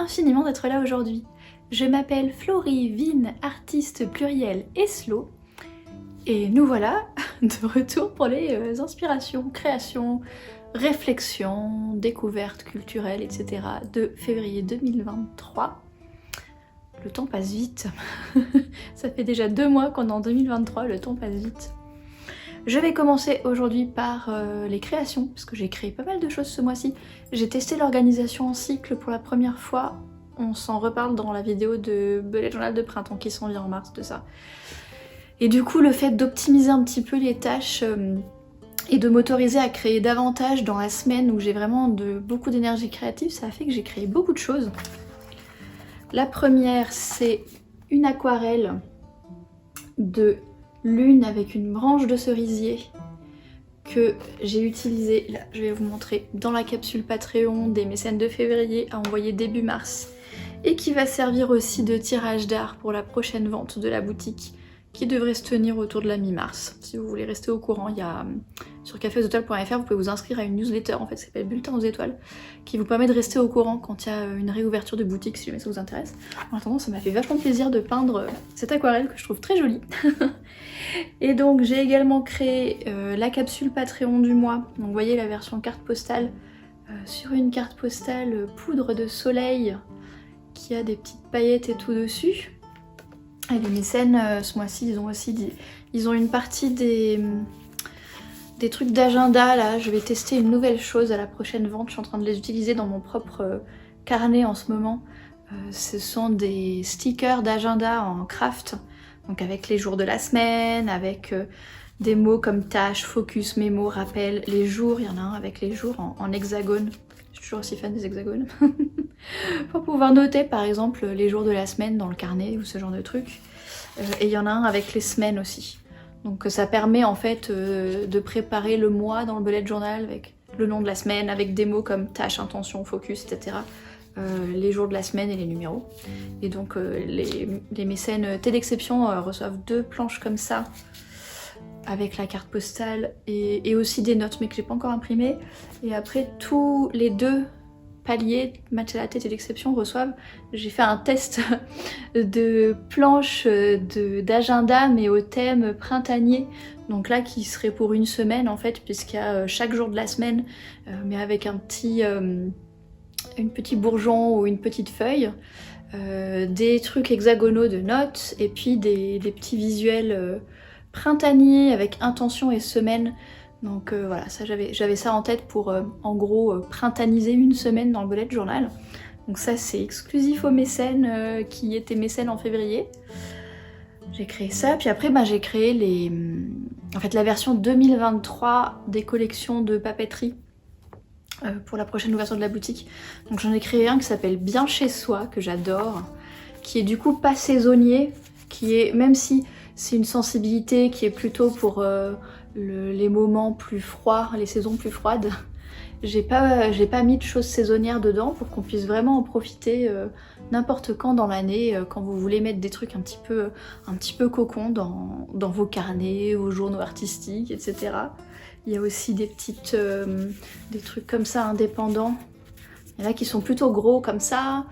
infiniment d'être là aujourd'hui. Je m'appelle Florie Vin, artiste pluriel et slow. Et nous voilà de retour pour les inspirations, créations, réflexions, découvertes culturelles, etc. de février 2023. Le temps passe vite. Ça fait déjà 2 mois qu'on est en 2023, le temps passe vite. Je vais commencer aujourd'hui par les créations, parce que j'ai créé pas mal de choses ce mois-ci. J'ai testé l'organisation en cycle pour la première fois. On s'en reparle dans la vidéo de Bullet Journal de printemps qui s'en vient en mars de ça. Et du coup, le fait d'optimiser un petit peu les tâches et de m'autoriser à créer davantage dans la semaine où j'ai vraiment beaucoup d'énergie créative, ça a fait que j'ai créé beaucoup de choses. La première, c'est une aquarelle de lune avec une branche de cerisier que j'ai utilisée, là je vais vous montrer, dans la capsule Patreon des mécènes de février à envoyer début mars et qui va servir aussi de tirage d'art pour la prochaine vente de la boutique qui devrait se tenir autour de la mi-mars. Si vous voulez rester au courant, il y a sur caféauxétoiles.fr, vous pouvez vous inscrire à une newsletter en fait, ça s'appelle Bulletin aux étoiles, qui vous permet de rester au courant quand il y a une réouverture de boutique, si jamais ça vous intéresse. En attendant, ça m'a fait vachement plaisir de peindre cette aquarelle que je trouve très jolie. Et donc j'ai également créé la capsule Patreon du mois, donc vous voyez la version carte postale, sur une carte postale poudre de soleil qui a des petites paillettes et tout dessus. Et les mécènes, ce mois-ci, ils ont aussi ils ont une partie des trucs d'agenda là. Je vais tester une nouvelle chose à la prochaine vente. Je suis en train de les utiliser dans mon propre carnet en ce moment. Ce sont des stickers d'agenda en craft, donc avec les jours de la semaine, avec des mots comme tâche, focus, mémo, rappel, les jours. Il y en a un avec les jours en hexagone. Je suis toujours aussi fan des hexagones. Pour pouvoir noter par exemple les jours de la semaine dans le carnet ou ce genre de trucs. Et il y en a un avec les semaines aussi. Donc ça permet en fait de préparer le mois dans le bullet journal avec le nom de la semaine, avec des mots comme tâche, intention, focus, etc. Les jours de la semaine et les numéros. Et donc les mécènes T d'exception reçoivent 2 planches comme ça avec la carte postale et aussi des notes mais que j'ai pas encore imprimées. Et après tous les 2 paliers, match à la tête et d'exception reçoivent, j'ai fait un test de planches d'agenda mais au thème printanier, donc là qui serait pour une semaine en fait, puisqu'il y a chaque jour de la semaine mais avec un petit bourgeon ou une petite feuille, des trucs hexagonaux de notes et puis des petits visuels printaniers avec intention et semaine. Donc voilà, ça j'avais ça en tête pour en gros printaniser une semaine dans le bullet journal. Donc ça c'est exclusif aux mécènes qui étaient mécènes en février. J'ai créé ça, puis après j'ai créé en fait la version 2023 des collections de papeterie pour la prochaine ouverture de la boutique. Donc j'en ai créé un qui s'appelle Bien chez soi, que j'adore, qui est du coup pas saisonnier, qui est, même si c'est une sensibilité qui est plutôt pour les moments plus froids, les saisons plus froides. J'ai pas mis de choses saisonnières dedans pour qu'on puisse vraiment en profiter n'importe quand dans l'année, quand vous voulez mettre des trucs un petit peu cocon dans vos carnets, vos journaux artistiques, etc. Il y a aussi des trucs comme ça indépendants. Il y en a qui sont plutôt gros comme ça,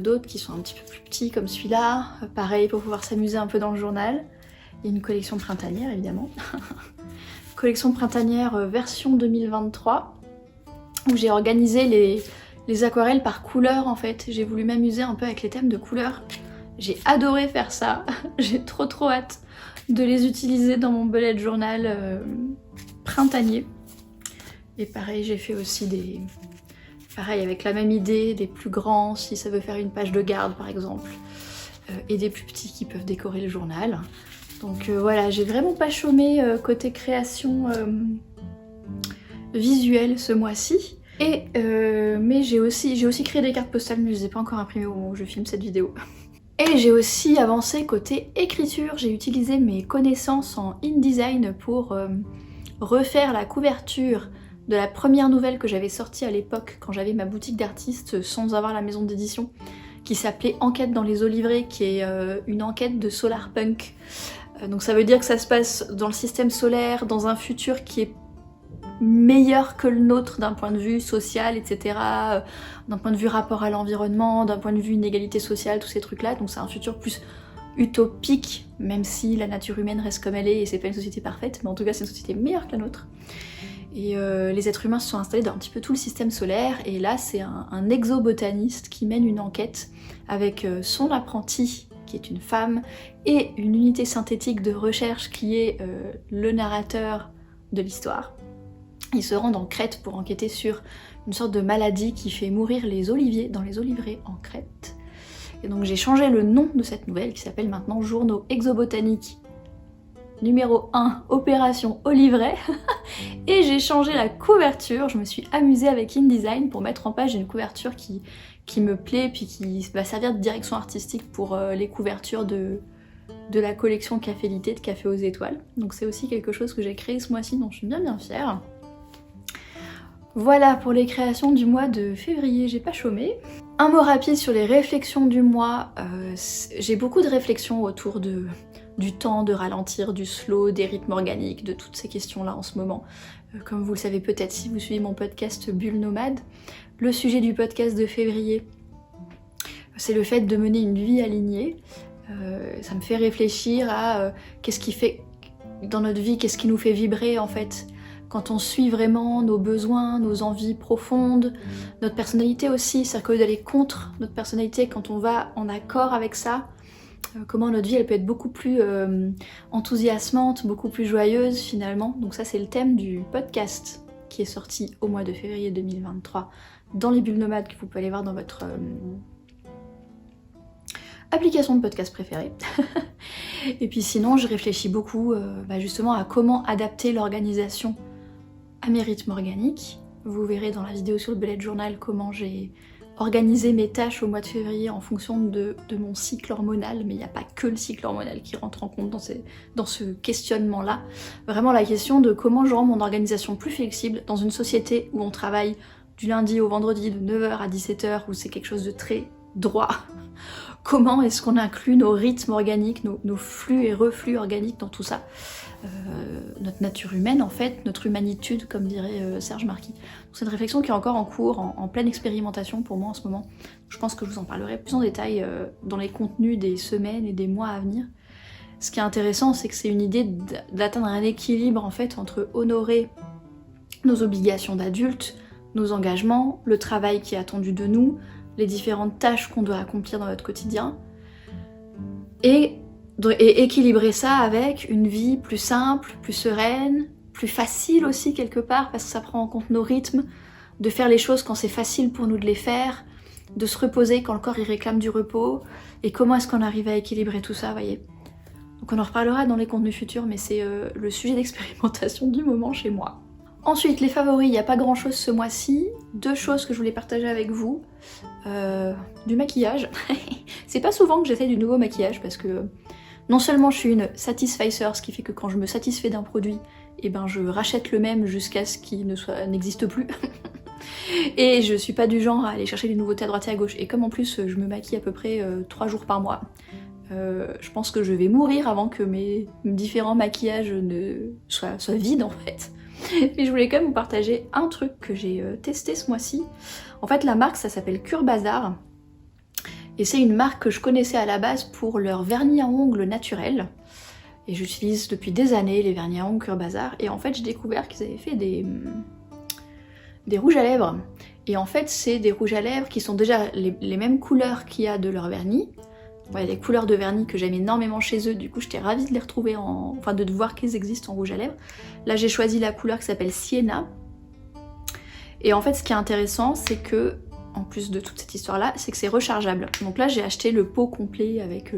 d'autres qui sont un petit peu plus petits comme celui-là. Pareil pour pouvoir s'amuser un peu dans le journal. Il y a une collection printanière évidemment. Collection printanière version 2023 où j'ai organisé les aquarelles par couleur en fait. J'ai voulu m'amuser un peu avec les thèmes de couleurs. J'ai adoré faire ça. J'ai trop hâte de les utiliser dans mon bullet journal printanier. Et pareil, j'ai fait aussi pareil avec la même idée, des plus grands si ça veut faire une page de garde par exemple, et des plus petits qui peuvent décorer le journal. Donc voilà, j'ai vraiment pas chômé côté création visuelle ce mois-ci. Mais j'ai aussi créé des cartes postales, mais je les ai pas encore imprimées au moment où je filme cette vidéo. Et j'ai aussi avancé côté écriture, j'ai utilisé mes connaissances en InDesign pour refaire la couverture de la première nouvelle que j'avais sortie à l'époque quand j'avais ma boutique d'artiste sans avoir la maison d'édition, qui s'appelait Enquête dans les oliveraies, qui est une enquête de solarpunk. Donc ça veut dire que ça se passe dans le système solaire, dans un futur qui est meilleur que le nôtre d'un point de vue social, etc. D'un point de vue rapport à l'environnement, d'un point de vue inégalité sociale, tous ces trucs-là. Donc c'est un futur plus utopique, même si la nature humaine reste comme elle est et c'est pas une société parfaite, mais en tout cas c'est une société meilleure que la nôtre. Et les êtres humains se sont installés dans un petit peu tout le système solaire, et là c'est un exobotaniste qui mène une enquête avec son apprenti, qui est une femme, et une unité synthétique de recherche qui est le narrateur de l'histoire. Ils se rendent en Crète pour enquêter sur une sorte de maladie qui fait mourir les oliviers dans les oliveraies en Crète. Et donc j'ai changé le nom de cette nouvelle qui s'appelle maintenant Journaux exobotaniques numéro 1, Opération Oliveraie. Et j'ai changé la couverture, je me suis amusée avec InDesign pour mettre en page une couverture qui me plaît, puis qui va servir de direction artistique pour les couvertures de la collection Café Litté de Café aux Étoiles. Donc c'est aussi quelque chose que j'ai créé ce mois-ci, dont je suis bien fière. Voilà pour les créations du mois de février, j'ai pas chômé. Un mot rapide sur les réflexions du mois. J'ai beaucoup de réflexions autour du temps, de ralentir, du slow, des rythmes organiques, de toutes ces questions-là en ce moment. Comme vous le savez peut-être si vous suivez mon podcast Bulle Nomade, le sujet du podcast de février, c'est le fait de mener une vie alignée. Ça me fait réfléchir à qu'est-ce qui fait dans notre vie, qu'est-ce qui nous fait vibrer en fait. Quand on suit vraiment nos besoins, nos envies profondes, notre personnalité aussi, c'est-à-dire qu'au lieu d'aller contre notre personnalité, quand on va en accord avec ça, comment notre vie elle peut être beaucoup plus enthousiasmante, beaucoup plus joyeuse finalement. Donc ça c'est le thème du podcast qui est sorti au mois de février 2023 dans les bulles nomades que vous pouvez aller voir dans votre application de podcast préférée. Et puis sinon je réfléchis beaucoup justement à comment adapter l'organisation à mes rythmes organiques. Vous verrez dans la vidéo sur le bullet journal comment j'ai organisé mes tâches au mois de février en fonction de mon cycle hormonal, mais il n'y a pas que le cycle hormonal qui rentre en compte dans ce questionnement-là. Vraiment la question de comment je rends mon organisation plus flexible dans une société où on travaille du lundi au vendredi de 9h à 17h, où c'est quelque chose de très droit. Comment est-ce qu'on inclut nos rythmes organiques, nos flux et reflux organiques dans tout ça, notre nature humaine en fait, notre humanitude comme dirait Serge Marquis. C'est une réflexion qui est encore en cours, en pleine expérimentation pour moi en ce moment. Je pense que je vous en parlerai plus en détail dans les contenus des semaines et des mois à venir. Ce qui est intéressant, c'est que c'est une idée d'atteindre un équilibre en fait entre honorer nos obligations d'adultes, nos engagements, le travail qui est attendu de nous, les différentes tâches qu'on doit accomplir dans notre quotidien, et équilibrer ça avec une vie plus simple, plus sereine, plus facile aussi quelque part, parce que ça prend en compte nos rythmes, de faire les choses quand c'est facile pour nous de les faire, de se reposer quand le corps il réclame du repos, et comment est-ce qu'on arrive à équilibrer tout ça, voyez. Donc on en reparlera dans les contenus futurs, mais c'est le sujet d'expérimentation du moment chez moi. Ensuite, les favoris, il n'y a pas grand chose ce mois-ci. 2 choses que je voulais partager avec vous. Du maquillage. C'est pas souvent que j'essaie du nouveau maquillage parce que non seulement je suis une satisficer, ce qui fait que quand je me satisfais d'un produit, eh ben je rachète le même jusqu'à ce qu'il n'existe plus. Et je suis pas du genre à aller chercher des nouveautés à droite et à gauche. Et comme en plus je me maquille à peu près 3 jours par mois, je pense que je vais mourir avant que mes différents maquillages ne soient vides en fait. Mais je voulais quand même vous partager un truc que j'ai testé ce mois-ci. En fait la marque ça s'appelle Cure Bazar. Et c'est une marque que je connaissais à la base pour leur vernis à ongles naturel. Et j'utilise depuis des années les vernis à ongles Cure Bazar. Et en fait j'ai découvert qu'ils avaient fait des rouges à lèvres. Et en fait c'est des rouges à lèvres qui sont déjà les mêmes couleurs qu'il y a de leur vernis. Ouais, des couleurs de vernis que j'aime énormément chez eux, du coup j'étais ravie de les retrouver enfin de voir qu'ils existent en rouge à lèvres. Là j'ai choisi la couleur qui s'appelle Sienna. Et en fait ce qui est intéressant c'est que, en plus de toute cette histoire là, c'est que c'est rechargeable. Donc là j'ai acheté le pot complet avec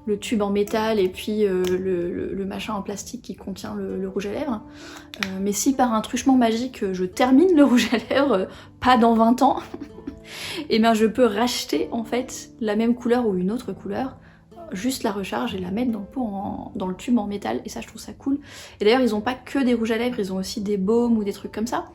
le tube en métal et puis le machin en plastique qui contient le rouge à lèvres. Mais si par un truchement magique je termine le rouge à lèvres, pas dans 20 ans, et bien je peux racheter en fait la même couleur ou une autre couleur, juste la recharge et la mettre dans le pot, dans le tube en métal, et ça je trouve ça cool. Et d'ailleurs ils ont pas que des rouges à lèvres, ils ont aussi des baumes ou des trucs comme ça.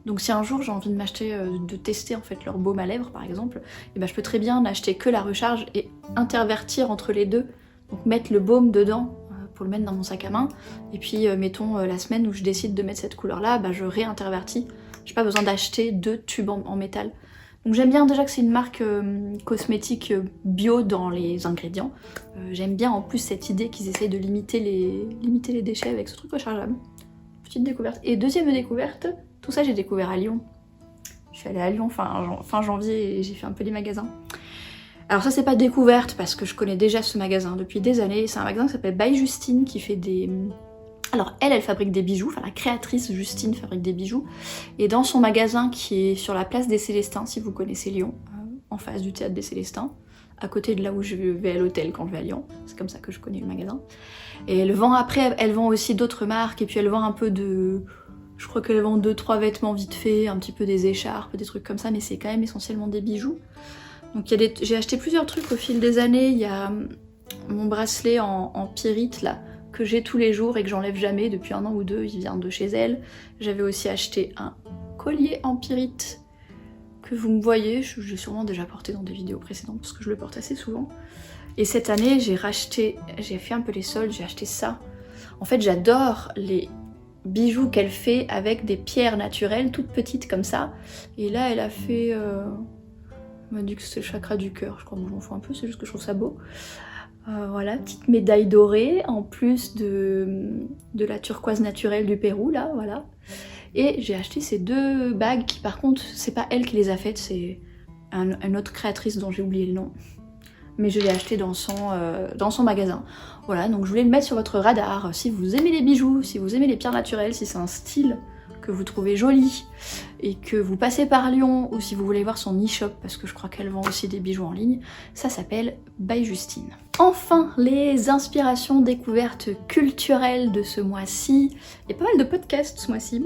Donc si un jour j'ai envie de m'acheter, de tester en fait leur baume à lèvres par exemple, et ben je peux très bien n'acheter que la recharge et intervertir entre les deux, donc mettre le baume dedans pour le mettre dans mon sac à main. Et puis mettons la semaine où je décide de mettre cette couleur-là, bah, je réintervertis. J'ai pas besoin d'acheter 2 tubes en métal. Donc j'aime bien déjà que c'est une marque cosmétique bio dans les ingrédients. J'aime bien en plus cette idée qu'ils essayent de limiter les déchets avec ce truc rechargeable. Petite découverte. Et deuxième découverte, tout ça j'ai découvert à Lyon. Je suis allée à Lyon fin janvier et j'ai fait un peu les magasins. Alors ça c'est pas découverte parce que je connais déjà ce magasin depuis des années. C'est un magasin qui s'appelle By Justine qui fait des... Alors elle fabrique des bijoux, enfin la créatrice Justine fabrique des bijoux. Et dans son magasin qui est sur la place des Célestins, si vous connaissez Lyon, en face du théâtre des Célestins, à côté de là où je vais à l'hôtel quand je vais à Lyon, c'est comme ça que je connais le magasin. Et elle vend aussi d'autres marques et puis elle vend un peu de... Je crois qu'elle vend 2-3 vêtements vite fait, un petit peu des écharpes, des trucs comme ça, mais c'est quand même essentiellement des bijoux. Donc j'ai acheté plusieurs trucs au fil des années. Il y a mon bracelet en pyrite là, que j'ai tous les jours et que j'enlève jamais depuis 1 an ou 2, il vient de chez elle. J'avais aussi acheté un collier en pyrite que vous me voyez, j'ai sûrement déjà porté dans des vidéos précédentes parce que je le porte assez souvent. Et cette année j'ai fait un peu les soldes, j'ai acheté ça. En fait j'adore les bijoux qu'elle fait avec des pierres naturelles toutes petites comme ça. Et là elle a fait... Elle m'a dit que c'est le chakra du cœur, je crois que je m'en fous un peu, c'est juste que je trouve ça beau. Voilà, petite médaille dorée en plus de la turquoise naturelle du Pérou là, voilà. Et j'ai acheté ces 2 bagues qui par contre c'est pas elle qui les a faites, c'est une autre créatrice dont j'ai oublié le nom. Mais je l'ai acheté dans son magasin. Voilà, donc je voulais le mettre sur votre radar. Si vous aimez les bijoux, si vous aimez les pierres naturelles, si c'est un style que vous trouvez joli et que vous passez par Lyon ou si vous voulez voir son e-shop parce que je crois qu'elle vend aussi des bijoux en ligne, ça s'appelle By Justine. Enfin, les inspirations découvertes culturelles de ce mois-ci. Il y a pas mal de podcasts ce mois-ci,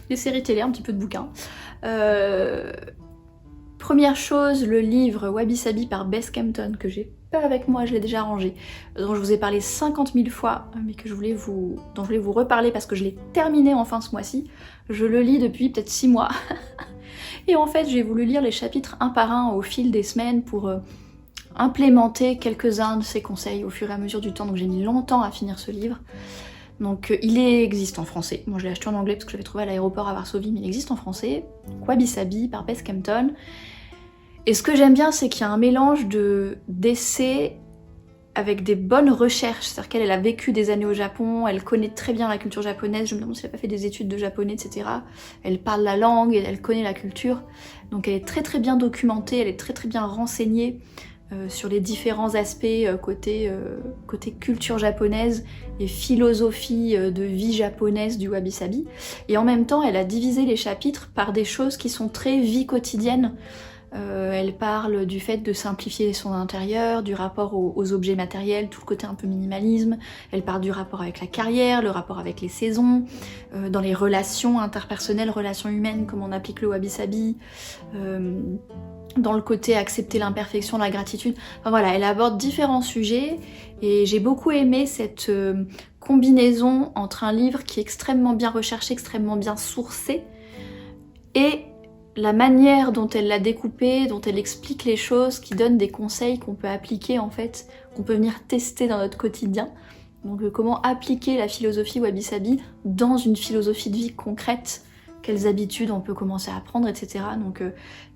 des séries télé, un petit peu de bouquins. Première chose, le livre Wabi Sabi par Bess Campton que j'ai pas avec moi, je l'ai déjà rangé, dont je vous ai parlé 50 000 fois, mais dont je voulais vous reparler parce que je l'ai terminé enfin ce mois-ci. Je le lis depuis peut-être 6 mois. Et en fait, j'ai voulu lire les chapitres un par un au fil des semaines pour implémenter quelques-uns de ces conseils au fur et à mesure du temps. Donc j'ai mis longtemps à finir ce livre. Donc il existe en français. Moi je l'ai acheté en anglais parce que je l'avais trouvé à l'aéroport à Varsovie, mais il existe en français. Wabi Sabi par Bess Campton. Et ce que j'aime bien, c'est qu'il y a un mélange d'essais avec des bonnes recherches. C'est-à-dire qu'elle a vécu des années au Japon, elle connaît très bien la culture japonaise, je me demande si elle n'a pas fait des études de japonais, etc. Elle parle la langue, elle connaît la culture. Donc elle est très très bien documentée, elle est très très bien renseignée sur les différents aspects côté culture japonaise et philosophie de vie japonaise du Wabi Sabi. Et en même temps, elle a divisé les chapitres par des choses qui sont très vie quotidienne. Elle parle du fait de simplifier son intérieur, du rapport aux objets matériels, tout le côté un peu minimalisme. Elle parle du rapport avec la carrière, le rapport avec les saisons, dans les relations interpersonnelles, relations humaines, comme on applique le Wabi Sabi, dans le côté accepter l'imperfection, la gratitude. Enfin voilà, elle aborde différents sujets et j'ai beaucoup aimé cette combinaison entre un livre qui est extrêmement bien recherché, extrêmement bien sourcé et la manière dont elle l'a découpé, dont elle explique les choses, qui donne des conseils qu'on peut appliquer en fait, qu'on peut venir tester dans notre quotidien. Donc comment appliquer la philosophie Wabi Sabi dans une philosophie de vie concrète, quelles habitudes on peut commencer à prendre, etc. Donc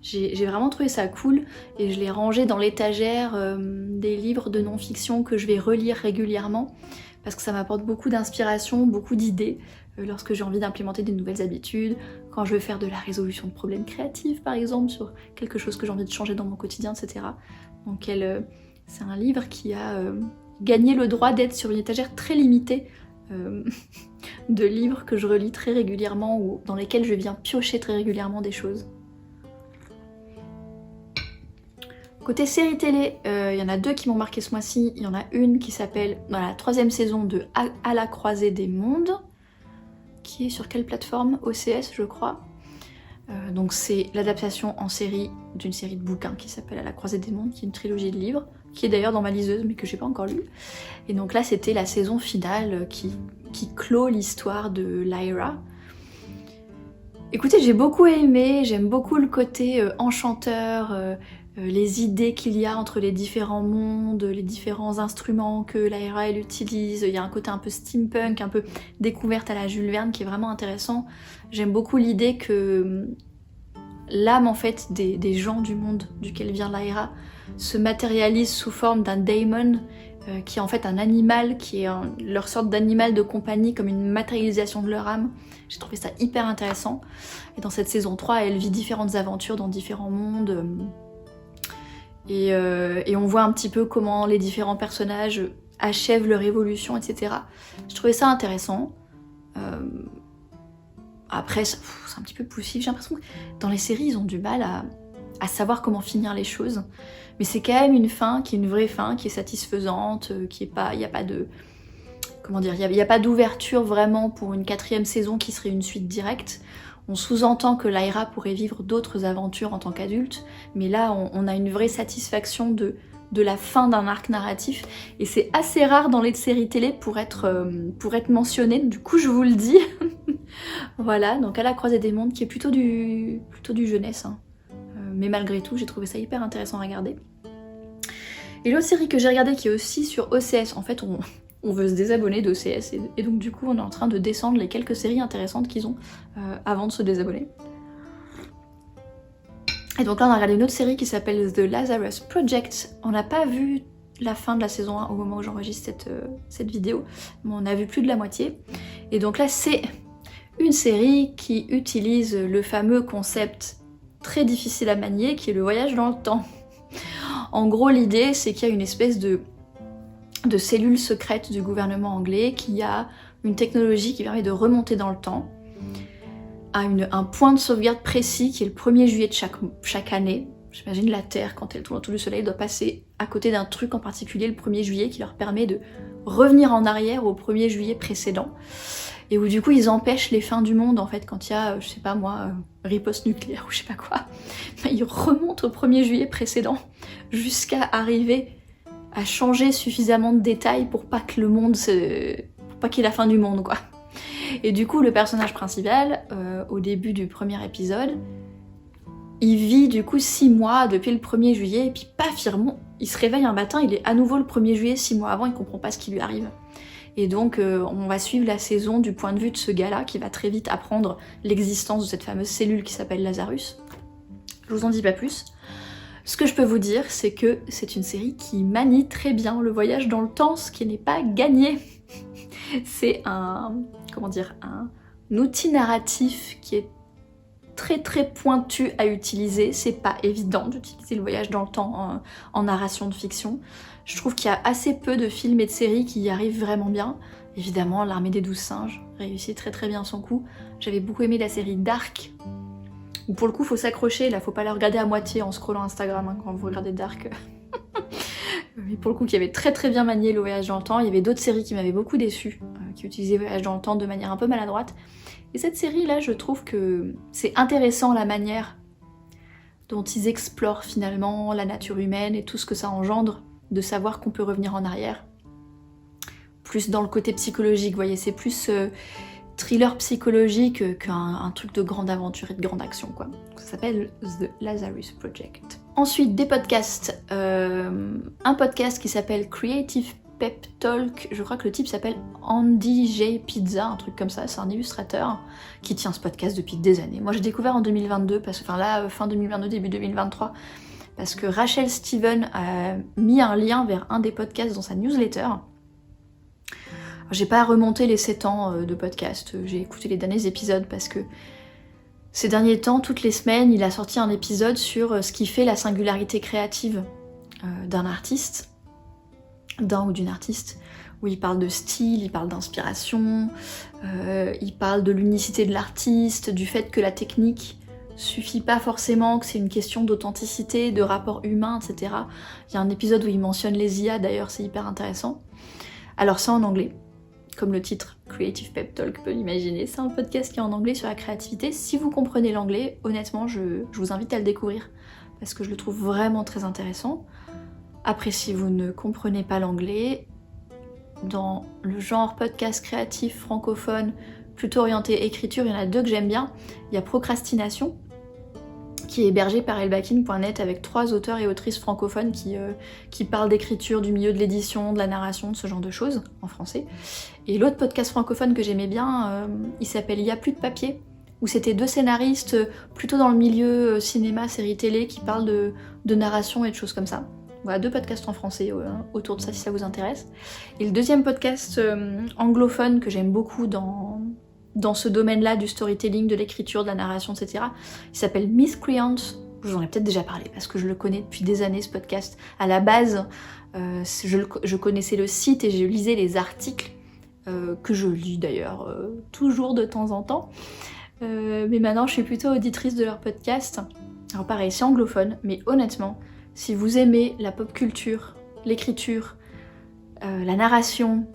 j'ai vraiment trouvé ça cool et je l'ai rangé dans l'étagère des livres de non-fiction que je vais relire régulièrement parce que ça m'apporte beaucoup d'inspiration, beaucoup d'idées lorsque j'ai envie d'implémenter des nouvelles habitudes, quand je veux faire de la résolution de problèmes créatifs par exemple, sur quelque chose que j'ai envie de changer dans mon quotidien, etc. Donc c'est un livre qui a gagné le droit d'être sur une étagère très limitée de livres que je relis très régulièrement ou dans lesquels je viens piocher très régulièrement des choses. Côté série télé, il y en a 2 qui m'ont marqué ce mois-ci. Il y en a une qui s'appelle, dans la 3e saison de À la croisée des mondes, qui est sur quelle plateforme? OCS je crois. Donc c'est l'adaptation en série d'une série de bouquins qui s'appelle À la croisée des mondes, qui est une trilogie de livres, qui est d'ailleurs dans ma liseuse mais que j'ai pas encore lu. Et donc là c'était la saison finale qui clôt l'histoire de Lyra. Écoutez, j'ai beaucoup aimé, j'aime beaucoup le côté enchanteur, les idées qu'il y a entre les différents mondes, les différents instruments que Lyra elle utilise. Il y a un côté un peu steampunk, un peu découverte à la Jules Verne qui est vraiment intéressant. J'aime beaucoup l'idée que l'âme en fait des gens du monde duquel vient Lyra se matérialise sous forme d'un daemon qui est en fait un animal, qui est leur sorte d'animal de compagnie, comme une matérialisation de leur âme. J'ai trouvé ça hyper intéressant. Et dans cette saison 3, elle vit différentes aventures dans différents mondes. Et on voit un petit peu comment les différents personnages achèvent leur évolution, etc. Je trouvais ça intéressant. Après, c'est un petit peu poussif. J'ai l'impression que dans les séries, ils ont du mal à savoir comment finir les choses. Mais c'est quand même une fin qui est une vraie fin, qui est satisfaisante, qui est pas... Il n'y a pas de... Comment dire, il n'y a pas d'ouverture vraiment pour une 4e saison qui serait une suite directe. On sous-entend que Lyra pourrait vivre d'autres aventures en tant qu'adulte, mais là on a une vraie satisfaction de la fin d'un arc narratif, et c'est assez rare dans les séries télé pour être mentionné, du coup je vous le dis. Voilà, donc À la croisée des mondes, qui est plutôt du jeunesse, hein. Mais malgré tout j'ai trouvé ça hyper intéressant à regarder. Et l'autre série que j'ai regardée qui est aussi sur OCS, en fait on veut se désabonner d'OCS et donc du coup on est en train de descendre les quelques séries intéressantes qu'ils ont avant de se désabonner. Et donc là on a regardé une autre série qui s'appelle The Lazarus Project. On n'a pas vu la fin de la saison 1 au moment où j'enregistre cette vidéo, mais on a vu plus de la moitié. Et donc là c'est une série qui utilise le fameux concept très difficile à manier qui est le voyage dans le temps. En gros l'idée c'est qu'il y a une espèce de cellules secrètes du gouvernement anglais qui a une technologie qui permet de remonter dans le temps à un point de sauvegarde précis qui est le 1er juillet de chaque année. J'imagine la Terre, quand elle tourne autour du soleil, doit passer à côté d'un truc en particulier le 1er juillet qui leur permet de revenir en arrière au 1er juillet précédent. Et où du coup ils empêchent les fins du monde en fait quand il y a, je sais pas moi, riposte nucléaire ou je sais pas quoi. Ils remontent au 1er juillet précédent jusqu'à arriver à changer suffisamment de détails pour pas que le monde pour pas qu'il y ait la fin du monde quoi. Et du coup le personnage principal, au début du premier épisode, il vit du coup 6 mois depuis le 1er juillet et puis paf, il se réveille un matin, il est à nouveau le 1er juillet 6 mois avant, il comprend pas ce qui lui arrive. Et donc on va suivre la saison du point de vue de ce gars-là qui va très vite apprendre l'existence de cette fameuse cellule qui s'appelle Lazarus. Je vous en dis pas plus. Ce que je peux vous dire, c'est que c'est une série qui manie très bien le voyage dans le temps, ce qui n'est pas gagné. C'est un outil narratif qui est très très pointu à utiliser. C'est pas évident d'utiliser le voyage dans le temps en narration de fiction. Je trouve qu'il y a assez peu de films et de séries qui y arrivent vraiment bien. Évidemment, L'Armée des 12 singes réussit très très bien son coup. J'avais beaucoup aimé la série Dark, où pour le coup faut s'accrocher, là faut pas la regarder à moitié en scrollant Instagram hein, quand vous regardez Dark. Mais pour le coup qui avait très très bien manié le voyage dans le temps. Il y avait d'autres séries qui m'avaient beaucoup déçue, qui utilisaient le voyage dans le temps de manière un peu maladroite. Et cette série là je trouve que c'est intéressant la manière dont ils explorent finalement la nature humaine et tout ce que ça engendre de savoir qu'on peut revenir en arrière. Plus dans le côté psychologique, vous voyez, c'est plus thriller psychologique qu'un truc de grande aventure et de grande action quoi. Ça s'appelle The Lazarus Project. Ensuite des podcasts, un podcast qui s'appelle Creative Pep Talk, je crois que le type s'appelle Andy J. Pizza, un truc comme ça, c'est un illustrateur qui tient ce podcast depuis des années. Moi j'ai découvert en 2022, fin 2022, début 2023, parce que Rachel Steven a mis un lien vers un des podcasts dans sa newsletter. J'ai pas remonté les 7 ans de podcast, j'ai écouté les derniers épisodes parce que ces derniers temps, toutes les semaines, il a sorti un épisode sur ce qui fait la singularité créative d'un artiste, d'un ou d'une artiste, où il parle de style, il parle d'inspiration, il parle de l'unicité de l'artiste, du fait que la technique suffit pas forcément, que c'est une question d'authenticité, de rapport humain, etc. Il y a un épisode où il mentionne les IA, d'ailleurs c'est hyper intéressant. Alors c'est en anglais, comme le titre Creative Pep Talk peut l'imaginer, c'est un podcast qui est en anglais sur la créativité. Si vous comprenez l'anglais, honnêtement je vous invite à le découvrir, parce que je le trouve vraiment très intéressant. Après si vous ne comprenez pas l'anglais, dans le genre podcast créatif francophone, plutôt orienté écriture, il y en a 2 que j'aime bien. Il y a Procrastination, qui est hébergé par elbakin.net avec 3 auteurs et autrices francophones qui parlent d'écriture, du milieu de l'édition, de la narration, de ce genre de choses, en français. Et l'autre podcast francophone que j'aimais bien, il s'appelle Y a plus de papier, où c'était 2 scénaristes plutôt dans le milieu cinéma, série télé, qui parlent de narration et de choses comme ça. Voilà, 2 podcasts en français autour de ça si ça vous intéresse. Et le deuxième podcast anglophone que j'aime beaucoup dans ce domaine-là du storytelling, de l'écriture, de la narration, etc. Il s'appelle Miscreant. Je vous en ai peut-être déjà parlé parce que je le connais depuis des années ce podcast. À la base, je connaissais le site et je lisais les articles, que je lis d'ailleurs toujours de temps en temps. Mais maintenant je suis plutôt auditrice de leur podcast. Alors pareil, c'est anglophone, mais honnêtement, si vous aimez la pop culture, l'écriture, la narration,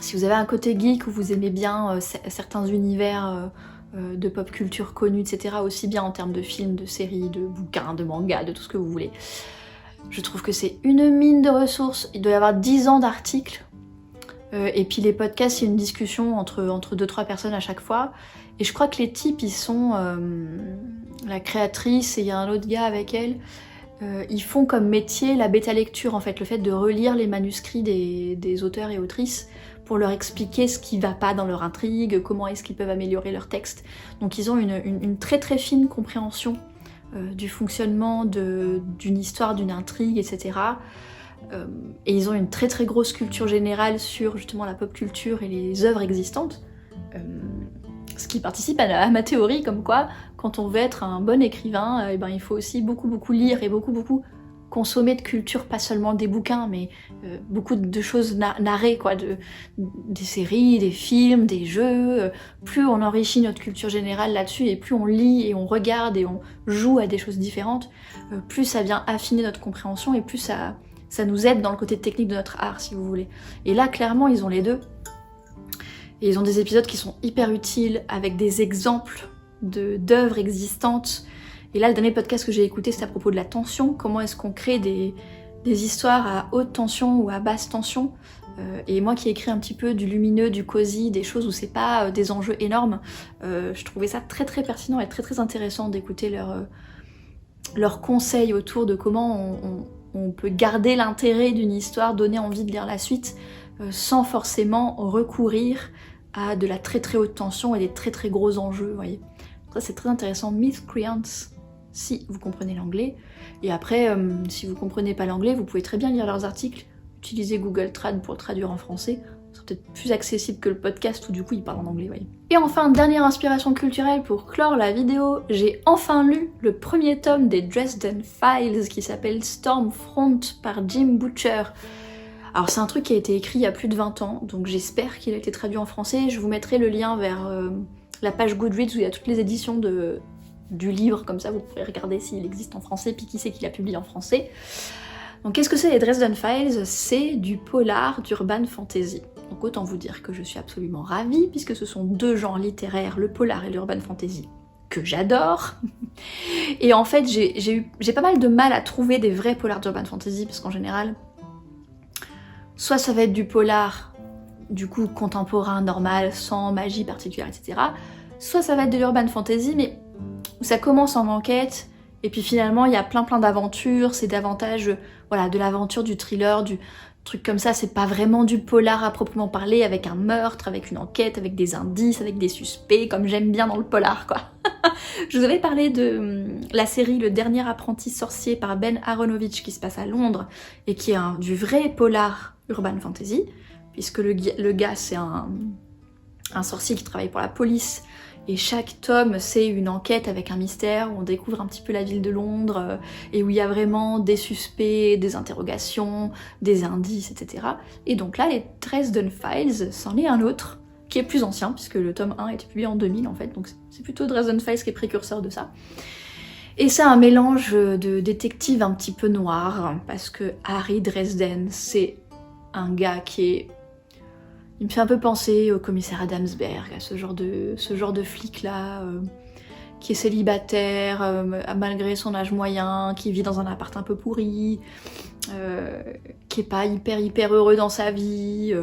si vous avez un côté geek ou vous aimez bien certains univers de pop culture connus, etc., aussi bien en termes de films, de séries, de bouquins, de mangas, de tout ce que vous voulez, je trouve que c'est une mine de ressources. Il doit y avoir 10 ans d'articles. Et puis les podcasts, c'est une discussion entre 2-3 personnes à chaque fois. Et je crois que les types, ils sont la créatrice et il y a un autre gars avec elle. Ils font comme métier la bêta lecture, en fait, le fait de relire les manuscrits des auteurs et autrices pour leur expliquer ce qui va pas dans leur intrigue, comment est-ce qu'ils peuvent améliorer leur texte. Donc ils ont une très très fine compréhension du fonctionnement d'une histoire, d'une intrigue, etc. Et ils ont une très très grosse culture générale sur justement la pop culture et les œuvres existantes. Ce qui participe à ma théorie, comme quoi, quand on veut être un bon écrivain, il faut aussi beaucoup lire et beaucoup consommer de culture, pas seulement des bouquins, mais beaucoup de choses narrées, quoi, des séries, des films, des jeux. Plus on enrichit notre culture générale là-dessus, et plus on lit et on regarde et on joue à des choses différentes, plus ça vient affiner notre compréhension et plus ça nous aide dans le côté technique de notre art, si vous voulez. Et là, clairement, ils ont les deux. Et ils ont des épisodes qui sont hyper utiles, avec des exemples d'œuvres existantes. Et là, le dernier podcast que j'ai écouté, c'était à propos de la tension. Comment est-ce qu'on crée des histoires à haute tension ou à basse tension. Et moi qui ai écrit un petit peu du lumineux, du cosy, des choses où c'est pas des enjeux énormes, je trouvais ça très très pertinent et très très intéressant d'écouter leurs conseils autour de comment on peut garder l'intérêt d'une histoire, donner envie de lire la suite, sans forcément recourir à de la très très haute tension et des très très gros enjeux, vous voyez. Ça c'est très intéressant. Miscreants, si vous comprenez l'anglais. Et après, si vous comprenez pas l'anglais, vous pouvez très bien lire leurs articles, utiliser Google Trad pour traduire en français. C'est peut-être plus accessible que le podcast où du coup ils parlent en anglais, vous voyez. Et enfin, dernière inspiration culturelle pour clore la vidéo, j'ai enfin lu le premier tome des Dresden Files qui s'appelle Stormfront par Jim Butcher. Alors c'est un truc qui a été écrit il y a plus de 20 ans, donc j'espère qu'il a été traduit en français. Je vous mettrai le lien vers la page Goodreads où il y a toutes les éditions du livre, comme ça vous pourrez regarder s'il existe en français, puis qui c'est qui l'a publié en français. Donc qu'est-ce que c'est les Dresden Files? C'est du polar, d'urban fantasy. Donc autant vous dire que je suis absolument ravie, puisque ce sont 2 genres littéraires, le polar et l'urban fantasy, que j'adore. Et en fait j'ai pas mal de mal à trouver des vrais polars d'urban fantasy, parce qu'en général, soit ça va être du polar, du coup contemporain, normal, sans magie particulière, etc. Soit ça va être de l'urban fantasy, mais où ça commence en enquête, et puis finalement il y a plein d'aventures, c'est davantage voilà, de l'aventure, du thriller, du truc comme ça, c'est pas vraiment du polar à proprement parler, avec un meurtre, avec une enquête, avec des indices, avec des suspects, comme j'aime bien dans le polar, quoi. Je vous avais parlé de la série Le Dernier Apprenti Sorcier par Ben Aronovich qui se passe à Londres et qui est du vrai polar urban fantasy, puisque le gars c'est un sorcier qui travaille pour la police et chaque tome c'est une enquête avec un mystère où on découvre un petit peu la ville de Londres et où il y a vraiment des suspects, des interrogations, des indices, etc. Et donc là les Dresden Files, c'en est un autre qui est plus ancien, puisque le tome 1 a été publié en 2000 en fait, donc c'est plutôt Dresden Files qui est précurseur de ça. Et c'est un mélange de détective un petit peu noir, parce que Harry Dresden, c'est un gars il me fait un peu penser au commissaire Adamsberg, à ce genre de flic-là, qui est célibataire, malgré son âge moyen, qui vit dans un appart un peu pourri, qui est pas hyper heureux dans sa vie,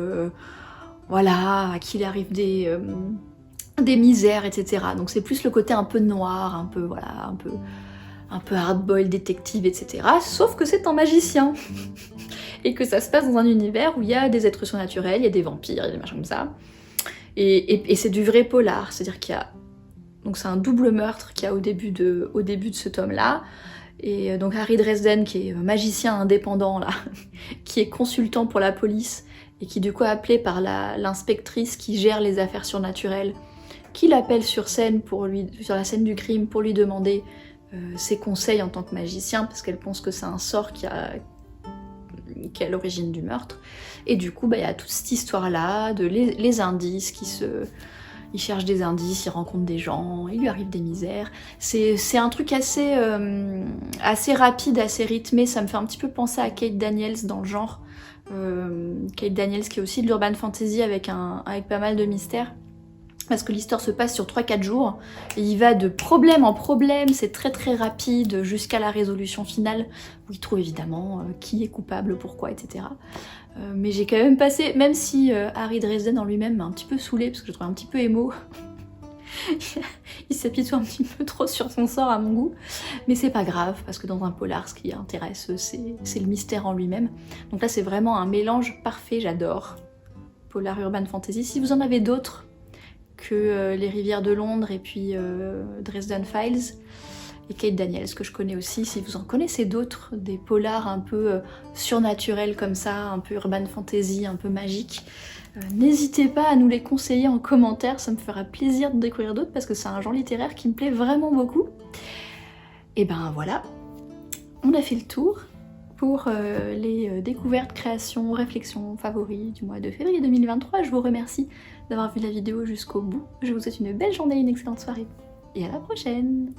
voilà, à qui il arrive des des misères, etc. Donc c'est plus le côté un peu noir, un peu voilà, un peu hard-boiled détective, etc. Sauf que c'est un magicien et que ça se passe dans un univers où il y a des êtres surnaturels, il y a des vampires, il y a des machins comme ça. Et c'est du vrai polar, c'est-à-dire qu'il y a... Donc c'est un double meurtre qu'il y a au début de ce tome-là. Et donc Harry Dresden, qui est magicien indépendant, là, qui est consultant pour la police, et qui du coup est appelé par l'inspectrice qui gère les affaires surnaturelles, qui l'appelle sur la scène du crime pour lui demander ses conseils en tant que magicien, parce qu'elle pense que c'est un sort qui est à l'origine du meurtre. Et du coup, il y a toute cette histoire-là, de les indices il cherche des indices, il rencontre des gens, il lui arrive des misères. C'est un truc assez rapide, assez rythmé, ça me fait un petit peu penser à Kate Daniels dans le genre. Kate Daniels qui est aussi de l'urban fantasy avec pas mal de mystères. Parce que l'histoire se passe sur 3-4 jours, et il va de problème en problème, c'est très très rapide, jusqu'à la résolution finale, où il trouve évidemment qui est coupable, pourquoi, etc. Mais j'ai quand même passé, même si Harry Dresden en lui-même m'a un petit peu saoulée, parce que je le trouve un petit peu émo, il s'apitoie un petit peu trop sur son sort à mon goût, mais c'est pas grave, parce que dans un polar, ce qui intéresse, c'est le mystère en lui-même. Donc là, c'est vraiment un mélange parfait, j'adore. Polar Urban Fantasy. Si vous en avez d'autres, que Les Rivières de Londres et puis Dresden Files et Kate Daniels que je connais aussi. Si vous en connaissez d'autres, des polars un peu surnaturels comme ça, un peu urban fantasy, un peu magique, n'hésitez pas à nous les conseiller en commentaire, ça me fera plaisir de découvrir d'autres parce que c'est un genre littéraire qui me plaît vraiment beaucoup. Et ben voilà, on a fait le tour pour les découvertes, créations, réflexions favoris du mois de février 2023. Je vous remercie d'avoir vu la vidéo jusqu'au bout. Je vous souhaite une belle journée, une excellente soirée et à la prochaine!